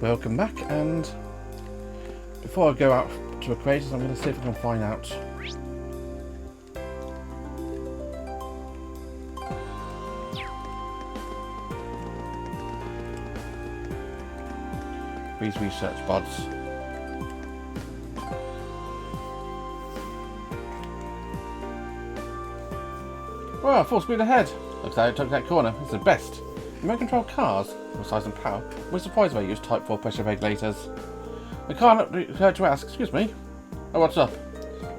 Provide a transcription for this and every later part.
Welcome back, and before I go out to a creators, I'm going to see if I can find out these research pods. Well, full speed ahead. Looks like I took that corner. It's the best. Remote control cars, with size and power, we're surprised when I use Type 4 pressure regulators. The car heard to ask, excuse me? Oh, what's up?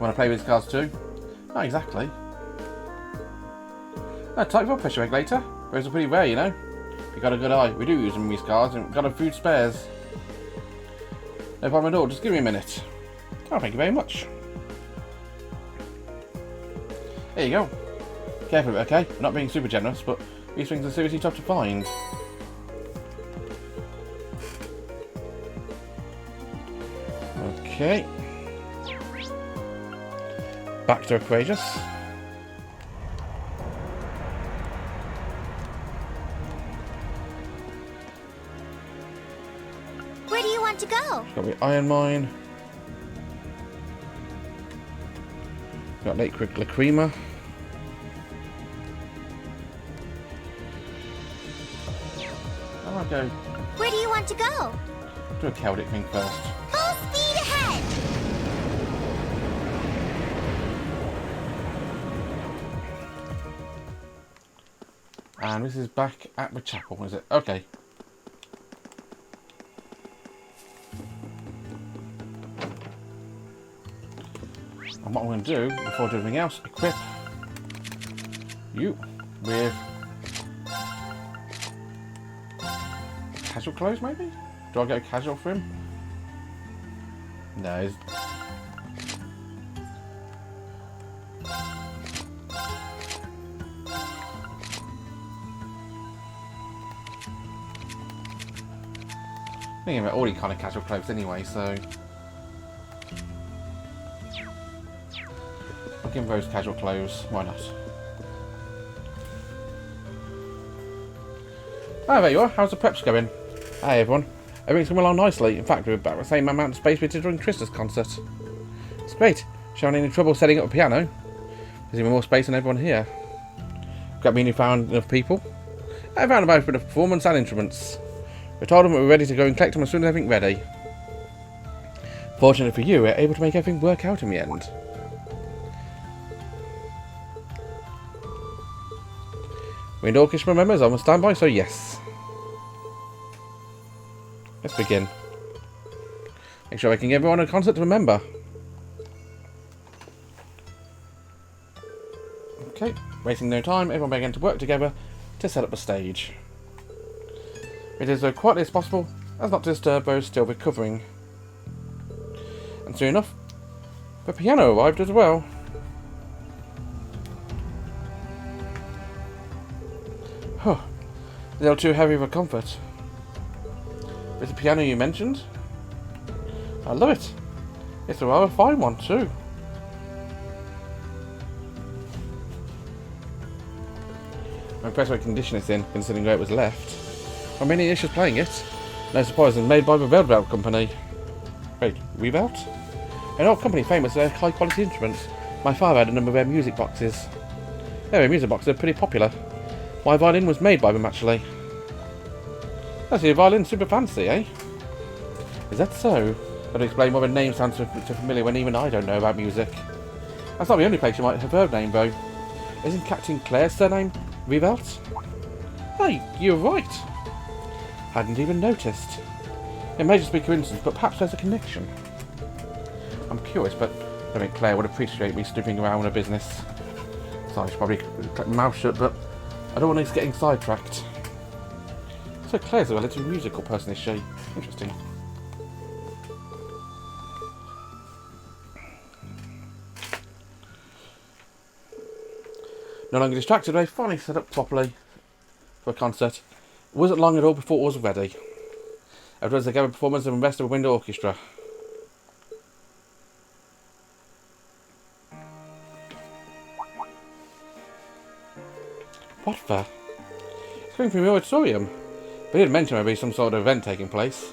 Want to play with these cars too? Not exactly. A Type 4 pressure regulator? Those are pretty rare, you know. If you've got a good eye, we do use them in these cars, and we've got a few spares. No problem at all, just give me a minute. Oh, thank you very much. There you go. Careful, okay? I'm not being super generous, but these things are seriously tough to find. Okay. Back to Aquarius. Where do you want to go? Got the iron mine. Got Lake Lacrima. Go. Where do you want to go? Do a Celtic thing first. Full speed ahead! And this is back at the chapel, is it? Okay. And what I'm going to do, before doing anything else, equip you with casual clothes, maybe? Do I get a casual for him? No. Thinking about all these kind of casual clothes anyway, so I'll give him those casual clothes. Why not? Ah, there you are. How's the preps going? Hey everyone, everything's coming along nicely. In fact, we're about the same amount of space we did during Trista's concert. It's great. Showing any trouble setting up a piano? There's even more space than everyone here. Got me found enough people? I found about a bit of performance and instruments. We told them we were ready to go and collect them as soon as everything ready. Fortunately for you, we were able to make everything work out in the end. Wind Orchestra members on standby, so yes. Let's begin. Make sure I can give everyone a concert to remember. Okay, wasting no time, everyone began to work together to set up the stage. It is as quietly as possible, as not to disturb those still recovering. And soon enough, the piano arrived as well. Huh, a little too heavy for comfort. It's the piano you mentioned? I love it. It's a rather fine one too. I'm impressed with the condition it's in, considering where it was left. How many issues playing it? No surprise, it's made by the Velvet Company. Wait, Revelt? An old company famous for their high quality instruments. My father had a number of their music boxes. Their music boxes are pretty popular. My violin was made by them actually. That's your violin's super fancy, eh? Is that so? That'll explain why the name sounds so familiar when even I don't know about music. That's not the only place you might have heard the name though. Isn't Captain Claire's surname Revelt? Hey, you're right. Hadn't even noticed. It may just be coincidence, but perhaps there's a connection. I'm curious, but I think Claire would appreciate me snooping around her business. So I should probably keep my mouth shut, but I don't want us getting sidetracked. So Claire's a relatively musical person, is she? Interesting. No longer distracted, I finally set up properly for a concert. It wasn't long at all before it was ready. Afterwards, they gave a performance of the rest of the Wind Orchestra. What the? It's coming from the auditorium. They didn't mention there would be some sort of event taking place.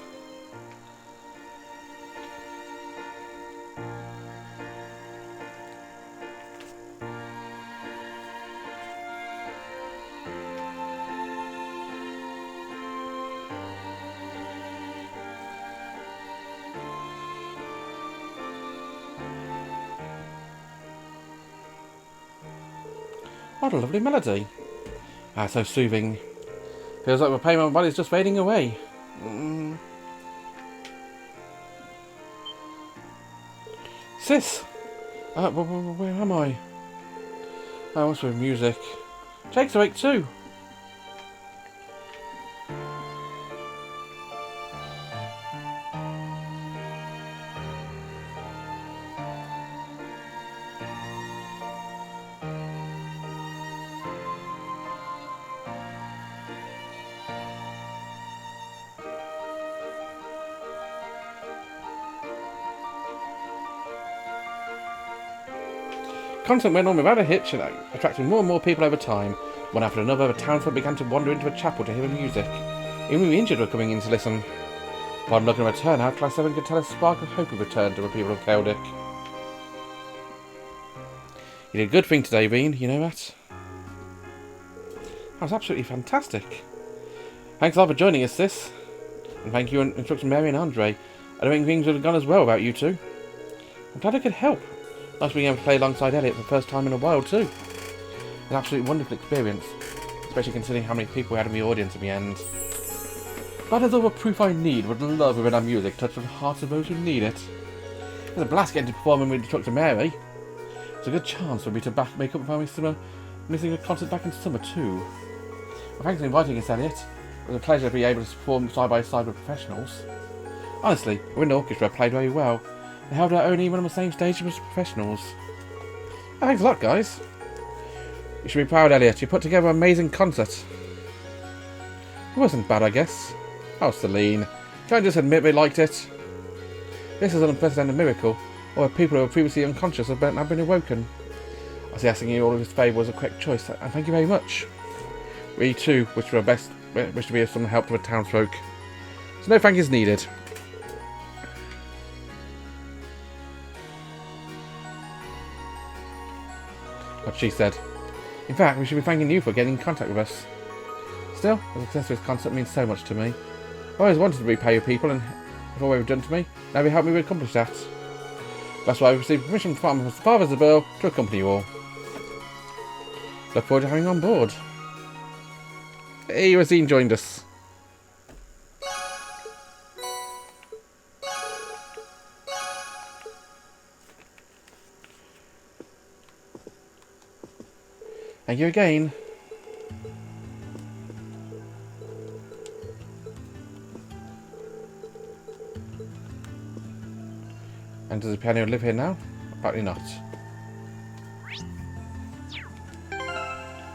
What a lovely melody. Ah, so soothing. Feels like the pain in my body's just fading away. Sis! Where am I? Oh, what's with music? Jake's awake too! Content went on without a hitch, and attracting more and more people over time. One after another, the townsfolk began to wander into a chapel to hear the music. Even the injured were coming in to listen. Upon looking at a turnout, Class VII could tell a spark of hope had returned to the people of Celtic. You did a good thing today, Rean, you know that? That was absolutely fantastic. Thanks a lot for joining us, sis. And thank you, Instructor Mary and Andre. I don't think things would have gone as well without you two. I'm glad I could help. Nice being able to play alongside Elliot for the first time in a while too. An absolutely wonderful experience, especially considering how many people we had in the audience in the end. That is all the proof I need with the love within our music touch the hearts of those who need it. It was a blast getting to perform with Instructor Mary. It's a good chance for me to make up for missing a concert back in summer too. Well, thanks for inviting us, Elliot. It was a pleasure to be able to perform side by side with professionals. Honestly, the wind orchestra played very well. They held our own even on the same stage as professionals. Oh, thanks a lot, guys. You should be proud, Elliot. You put together an amazing concert. It wasn't bad, I guess. Oh, Celine. Can't just admit they liked it. This is an unprecedented miracle, or people who were previously unconscious have now been awoken. I see asking you all of his favour was a correct choice, and thank you very much. We too wish to be of some help to the townsfolk. So no thank yous needed. What she said. In fact, we should be thanking you for getting in contact with us. Still, the success of this concert means so much to me. I always wanted to repay you people and for what you've done to me. Now you helped me accomplish that. That's why I received permission from the fathers of the Earl to accompany you all. Look forward to having you on board. Hey, Rean joined us. Thank you again. And does the piano live here now? Apparently not.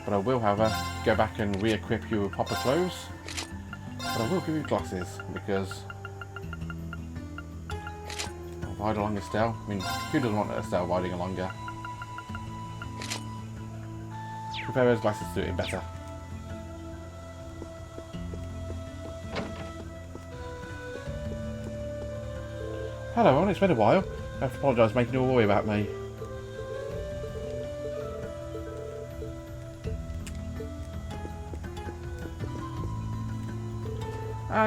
But I will, however, go back and re-equip you with proper clothes. But I will give you glasses, because I'll ride along Estelle. I mean, who doesn't want Estelle riding along her? Prepare those glasses to suit him better. Hello, everyone. It's been a while. I have to apologise for making you all worry about me.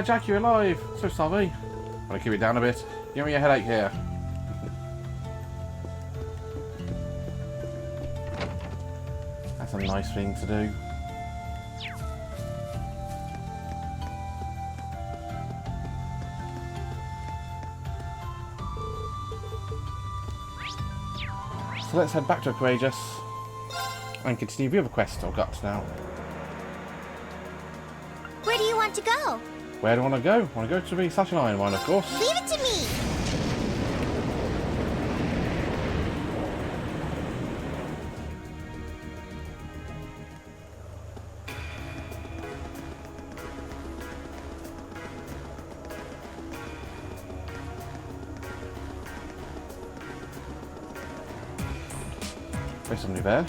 Jack, you're alive. So sorry. Want to keep it down a bit? Give me a headache here. That's a nice thing to do. So let's head back to Courageous and continue the other quest I've got now. Where do you want to go? Where do I want to go? I want to go to the Sash and Iron one, of course. Leave it to me! There's somebody there.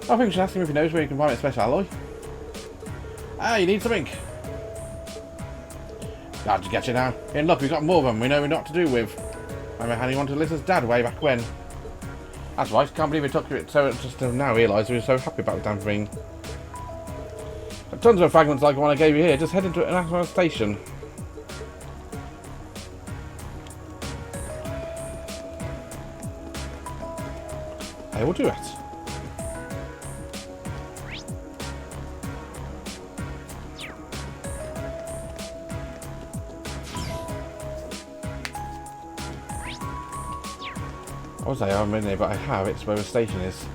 I think we should ask him if he knows where you can buy a special alloy. Ah, you need something. Glad to get you now. In luck, we've got more of them we know what to do with. I remember handing one to Alyssa's dad way back when. That's right, can't believe we took it so just to now realise we were so happy about the damn thing. Tons of fragments like the one I gave you here. Just head into an actual station. I will do it. I would say I'm in there, but I have. It's where the station is.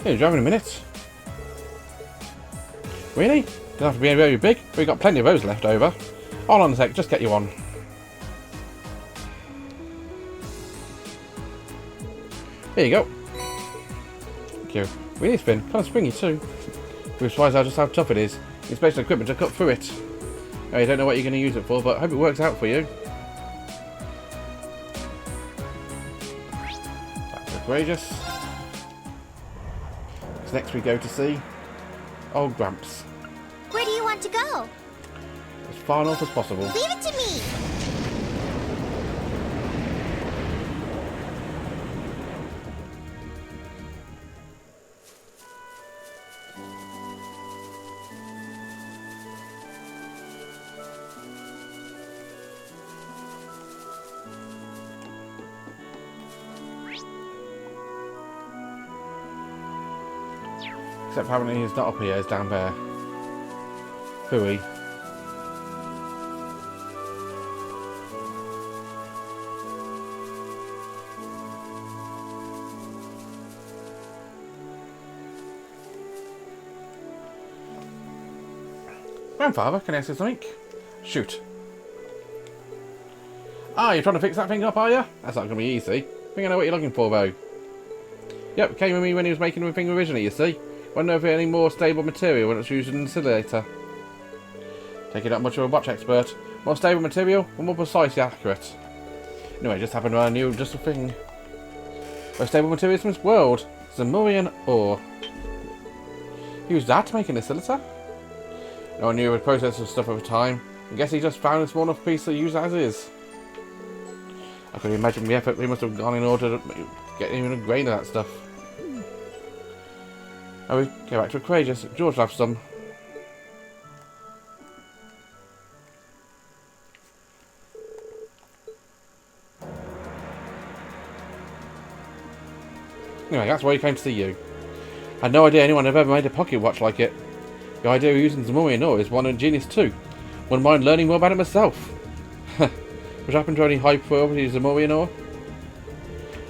Hey, you're having a minute. Really? Doesn't have to be very big. We've got plenty of those left over. Hold on a sec, just get you one. Here you go. Thank you. Really spin. Kind of springy too. Which shows just how tough it is. It's special equipment to cut through it. I don't know what you're going to use it for, but I hope it works out for you. That's courageous. So next we go to see Old Gramps. Where do you want to go? As far north as possible. Leave it to me! Except apparently he's not up here, he's down there. Hooey. Grandfather, can I ask you something? Shoot. Ah, you're trying to fix that thing up, are you? That's not going to be easy. I think I know what you're looking for, though. Yep, came with me when he was making the thing originally, you see. Won't know if it had any more stable material when it's used in an insulator. Taking up much of a watch expert. More stable material, or more precisely accurate. Anyway, just happened I knew just a thing. Most stable materials in this world. Zamurian ore. Use that to make an insulator? No one knew the process of stuff over time. I guess he just found a small enough piece to use as is. I could imagine the effort he must have gone in order to get even a grain of that stuff. Oh, we go back to courageous. George will have some. Anyway, that's why he came to see you. I had no idea anyone had ever made a pocket watch like it. The idea of using Zamurian ore is one of genius too. Wouldn't mind learning more about it myself. Which happened to any high priority Zamurian ore?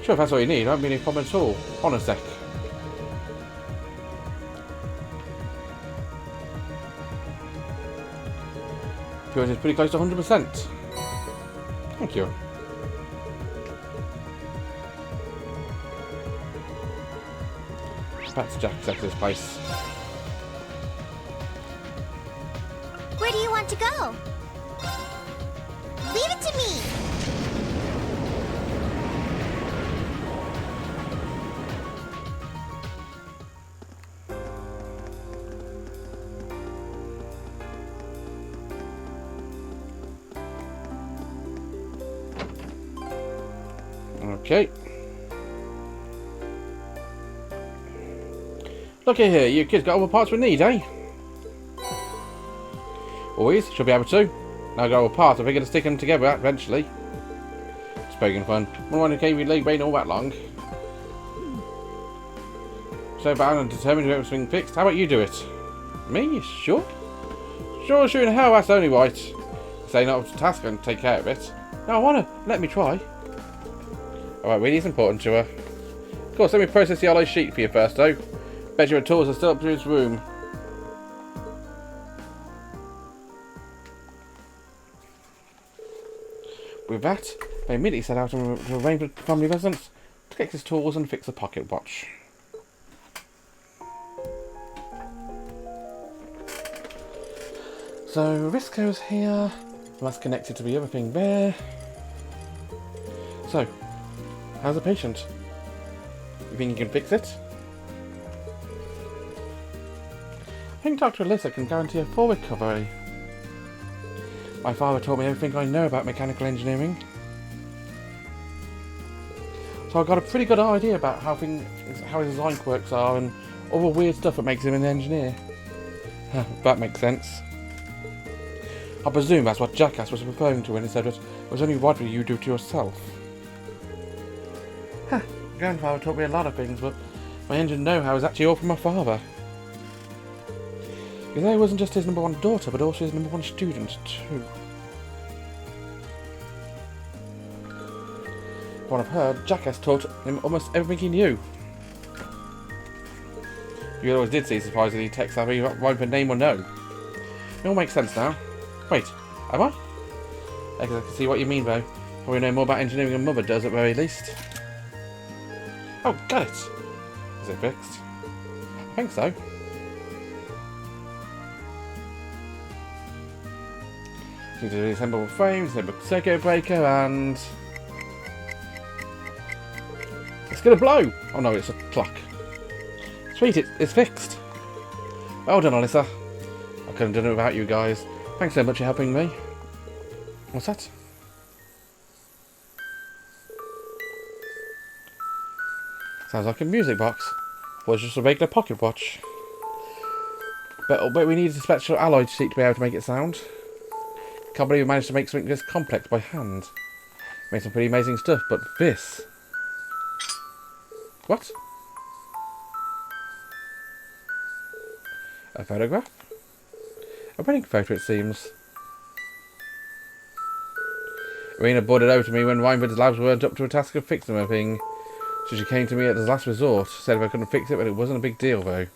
Sure, if that's all you need, I haven't been any problem at all. Hold on a sec. Purity is pretty close to 100%. Thank you. That's Jack's access place. Where do you want to go? Leave it to me! Okay. Look at here, you kids got all the parts we need, eh? Always, should be able to. Now got all the parts, I figure to stick them together eventually. Spoken fun. One who gave you leg brain all that long. So bound and determined to get everything fixed. How about you do it? Me? Sure? Sure, in hell, that's only right. Say not up to task and take care of it. No, I wanna. Let me try. Alright, really is important to her. Of course, let me process the yellow sheet for you first, though. Bet your tools are still up to his room. With that, they immediately set out to arrange with family residents to get his tools and fix the pocket watch. So, this goes here. That's connected to the other thing there. So, how's the patient? You think you can fix it? I think Dr. Alyssa can guarantee a full recovery. My father taught me everything I know about mechanical engineering. So I've got a pretty good idea about how his design quirks are and all the weird stuff that makes him an engineer. That makes sense. I presume that's what Jackass was referring to when he said it was only right what you do to yourself. Grandfather taught me a lot of things, but my engine know-how is actually all from my father. You know, he wasn't just his #1 daughter, but also his #1 student, too. From what I've heard, Jackass taught him almost everything he knew. You always did see surprisingly tech-savvy, right for name or no. It all makes sense now. Wait, am I? I can see what you mean, though. Probably know more about engineering than Mother does, at very least. Oh, got it! Is it fixed? I think so. Need to reassemble frames, disassemble circuit breaker, and... it's gonna blow! Oh no, it's a clock. Sweet, it's fixed. Well done, Alyssa. I couldn't have done it without you guys. Thanks so much for helping me. What's that? Sounds like a music box. Or just a regular pocket watch. But we needed a special alloy sheet to be able to make it sound. Can't believe we managed to make something this complex by hand. Made some pretty amazing stuff, but this... what? A photograph? A wedding photo, it seems. Irina brought it over to me when Reinford's labs weren't up to a task of fixing everything. So she came to me at the last resort. Said if I couldn't fix it, but it wasn't a big deal, though.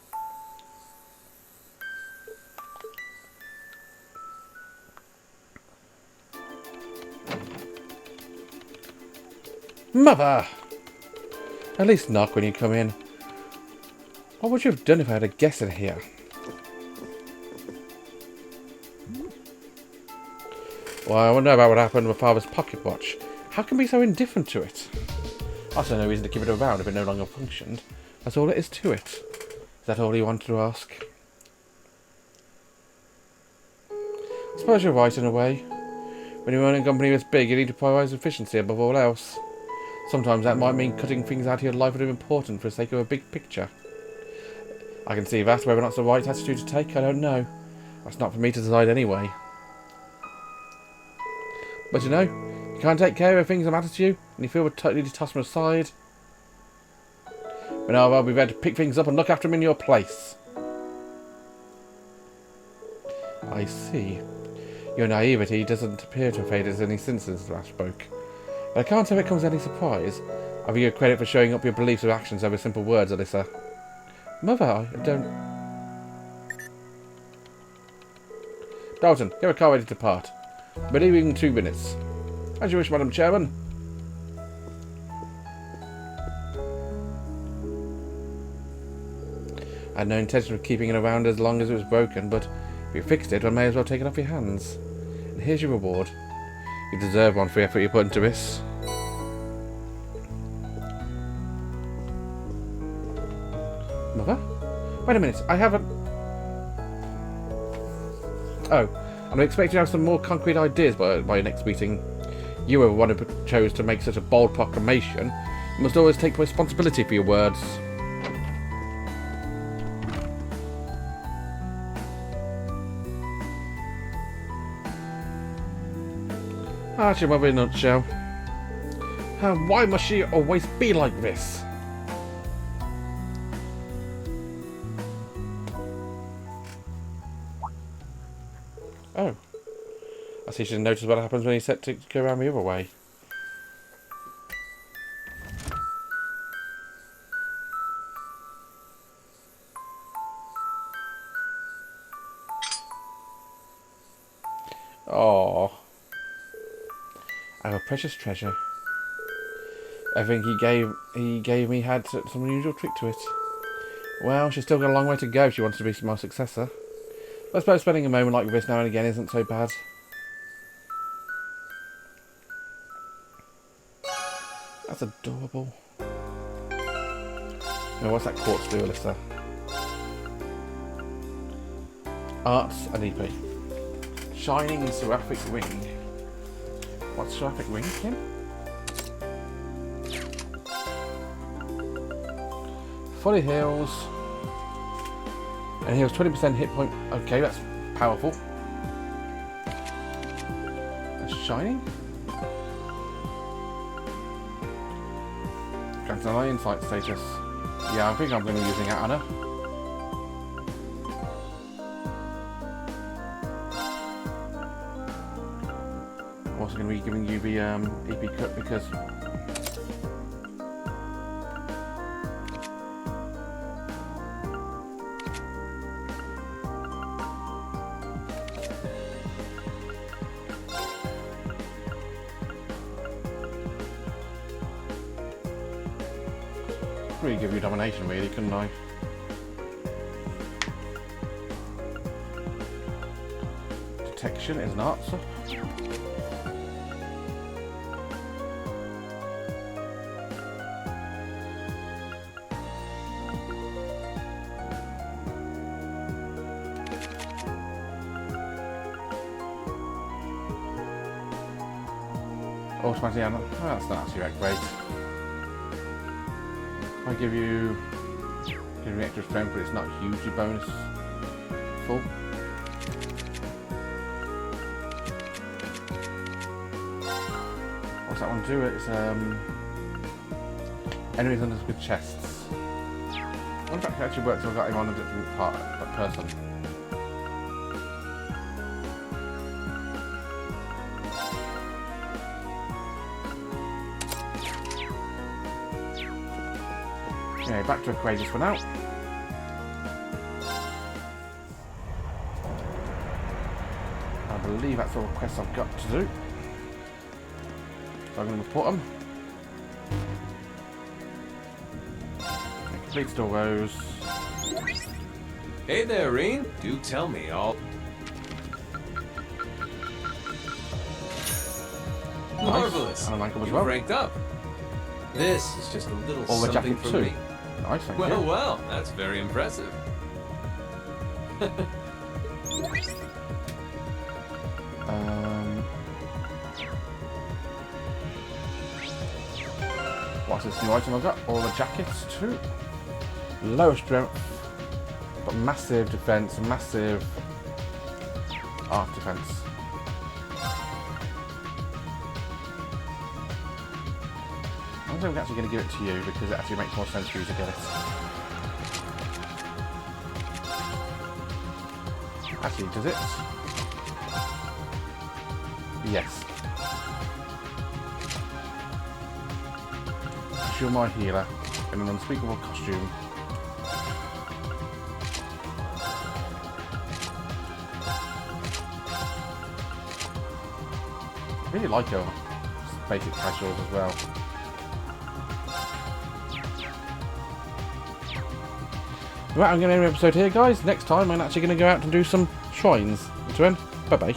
Mother! At least knock when you come in. What would you have done if I had a guest in here? Well, I wonder about what happened with Father's pocket watch. How can we be so indifferent to it? I saw no reason to keep it around if it no longer functioned. That's all it is to it. Is that all you wanted to ask? I suppose you're right in a way. When you own a company this big, you need to prioritise efficiency above all else. Sometimes that might mean cutting things out of your life that are important for the sake of a big picture. I can see that, whether or not it's the right attitude to take, I don't know. That's not for me to decide anyway. But you know, you can't take care of things that matter to you, and you feel we're totally to toss them aside. But now I'll be ready to pick things up and look after them in your place. I see. Your naivety doesn't appear to have faded any since last spoke. But I can't say if it comes as any surprise. I'll give you credit for showing up your beliefs or actions over simple words, Alyssa. Mother, I don't... Dalton, get a car ready to depart. We're leaving in 2 minutes. As you wish, Madam Chairman. I had no intention of keeping it around as long as it was broken, but if you fixed it, I may as well take it off your hands. And here's your reward. You deserve one for the effort you put into this. Mother? Wait a minute, I haven't... Oh, I'm expecting to have some more concrete ideas by your next meeting. You were the one who chose to make such a bold proclamation. You must always take responsibility for your words. That's your mother in a nutshell. Why must she always be like this? Oh. I see she didn't notice what happens when you set to go around the other way. Oh. I have a precious treasure. Everything he gave me had some unusual trick to it. Well, she's still got a long way to go if she wants to be my successor. But I suppose spending a moment like this now and again isn't so bad. That's adorable. Now, what's that quartz do, Alyssa? Arts and EP. Shining Seraphic Ring. What's Seraphic Ring, Kim? Fully heals. And heals 20% hit point. Okay, that's powerful. That's shining. Grants an insight status. Yeah, I think I'm going to be using that on her. I'm also going to be giving you the EP cut because really give you domination, really, couldn't I? Detection is an answer. Automatic ammo. Oh, that's not actually that great. I give you extra strength, but it's not hugely bonus full. What's that one do? It's enemies under good chests. I wonder if that actually works if I've got him on a different part, that person. Okay, back to a courageous for now. I believe that's all the quests I've got to do. So I'm going to report them. Completed all those. Hey there, Rean. Do tell me all. Marvelous. And I like them as You've well. ranked up. This is just a little All the something jackets for too. me. Nice, thank Well, you. well, that's very impressive. What's this new item I've got? All the jackets too. Lower strength, but massive defense, massive arc defense. I don't think I'm actually going to give it to you because it actually makes more sense for you to get it. Actually, does it? Yes. You're my healer in an unspeakable costume. I really like your basic casuals as well. Right, I'm going to end the episode here, guys. Next time, I'm actually going to go out and do some shrines. Until then, bye-bye.